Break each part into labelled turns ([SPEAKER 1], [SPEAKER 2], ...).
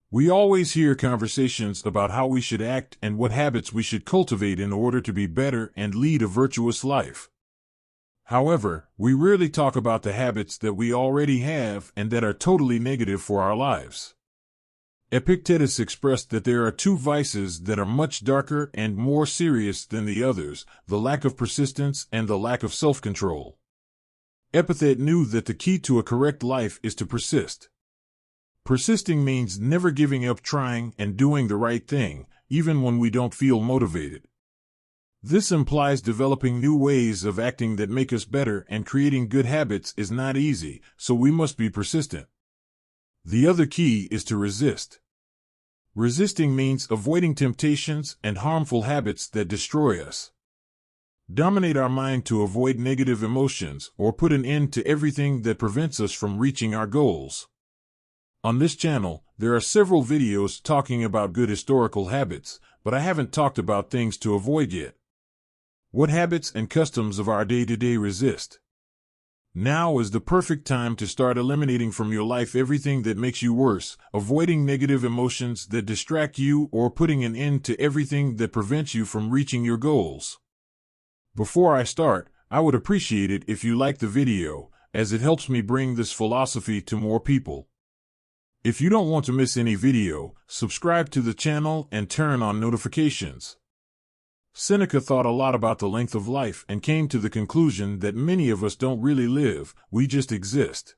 [SPEAKER 1] We always hear conversations about how we should act and what habits we should cultivate in order to be better and lead a virtuous life. However, we rarely talk about the habits that we already have and that are totally negative for our lives. Epictetus expressed that there are two vices that are much darker and more serious than the others, the lack of persistence and the lack of self-control. Epictetus knew that the key to a correct life is to persist. Persisting means never giving up trying and doing the right thing, even when we don't feel motivated. This implies developing new ways of acting that make us better, and creating good habits is not easy, so we must be persistent. The other key is to resist. Resisting means avoiding temptations and harmful habits that destroy us. Dominate our mind to avoid negative emotions or put an end to everything that prevents us from reaching our goals. On this channel, there are several videos talking about good historical habits, but I haven't talked about things to avoid yet. What habits and customs of our day-to-day resist? Now is the perfect time to start eliminating from your life everything that makes you worse, avoiding negative emotions that distract you, or putting an end to everything that prevents you from reaching your goals. Before I start, I would appreciate it if you like the video, as it helps me bring this philosophy to more people. If you don't want to miss any video, subscribe to the channel and turn on notifications. Seneca thought a lot about the length of life and came to the conclusion that many of us don't really live, we just exist.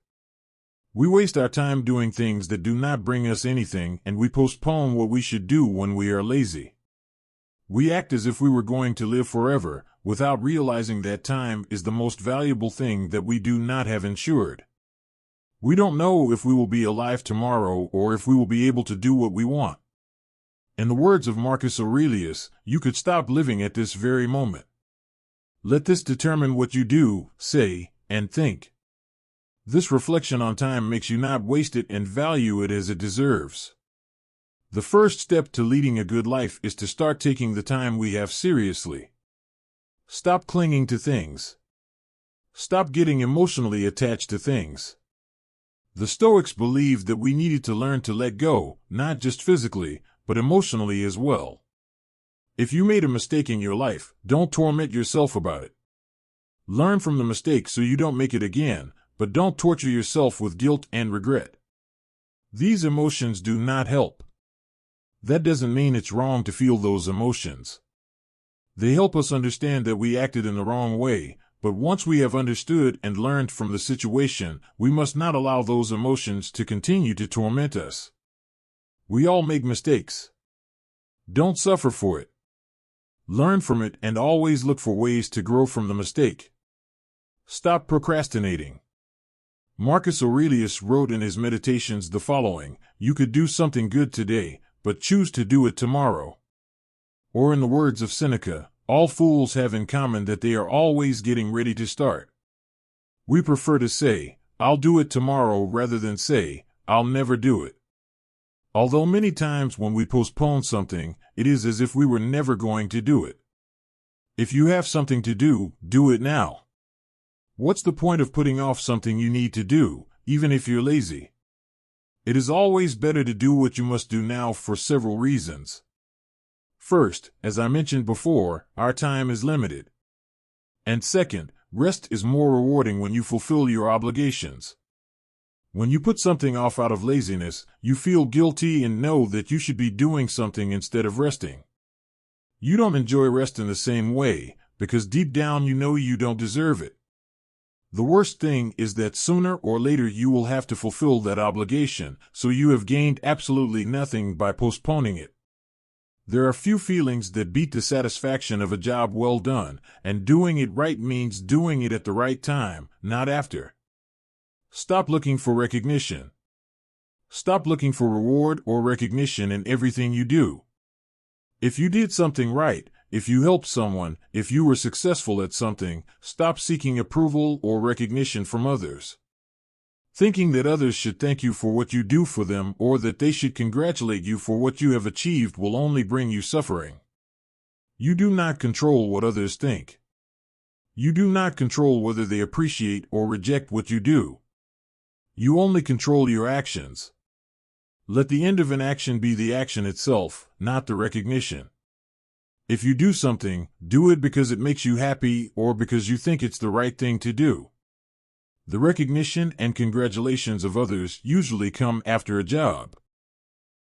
[SPEAKER 1] We waste our time doing things that do not bring us anything, and we postpone what we should do when we are lazy. We act as if we were going to live forever, without realizing that time is the most valuable thing that we do not have insured. We don't know if we will be alive tomorrow or if we will be able to do what we want. In the words of Marcus Aurelius, you could stop living at this very moment. Let this determine what you do, say, and think. This reflection on time makes you not waste it and value it as it deserves. The first step to leading a good life is to start taking the time we have seriously. Stop clinging to things. Stop getting emotionally attached to things. The Stoics believed that we needed to learn to let go, not just physically, but emotionally as well. If you made a mistake in your life, don't torment yourself about it. Learn from the mistake so you don't make it again, but don't torture yourself with guilt and regret. These emotions do not help. That doesn't mean it's wrong to feel those emotions. They help us understand that we acted in the wrong way, but once we have understood and learned from the situation, we must not allow those emotions to continue to torment us. We all make mistakes. Don't suffer for it. Learn from it and always look for ways to grow from the mistake. Stop procrastinating. Marcus Aurelius wrote in his Meditations the following: "You could do something good today, but choose to do it tomorrow." Or in the words of Seneca, all fools have in common that they are always getting ready to start. We prefer to say, "I'll do it tomorrow," rather than say, "I'll never do it." Although many times when we postpone something, it is as if we were never going to do it. If you have something to do, do it now. What's the point of putting off something you need to do, even if you're lazy? It is always better to do what you must do now for several reasons. First, as I mentioned before, our time is limited. And second, rest is more rewarding when you fulfill your obligations. When you put something off out of laziness, you feel guilty and know that you should be doing something instead of resting. You don't enjoy rest in the same way, because deep down you know you don't deserve it. The worst thing is that sooner or later you will have to fulfill that obligation, so you have gained absolutely nothing by postponing it. There are few feelings that beat the satisfaction of a job well done, and doing it right means doing it at the right time, not after. Stop looking for recognition. Stop looking for reward or recognition in everything you do. If you did something right, if you helped someone, if you were successful at something, stop seeking approval or recognition from others. Thinking that others should thank you for what you do for them or that they should congratulate you for what you have achieved will only bring you suffering. You do not control what others think. You do not control whether they appreciate or reject what you do. You only control your actions. Let the end of an action be the action itself, not the recognition. If you do something, do it because it makes you happy or because you think it's the right thing to do. The recognition and congratulations of others usually come after a job.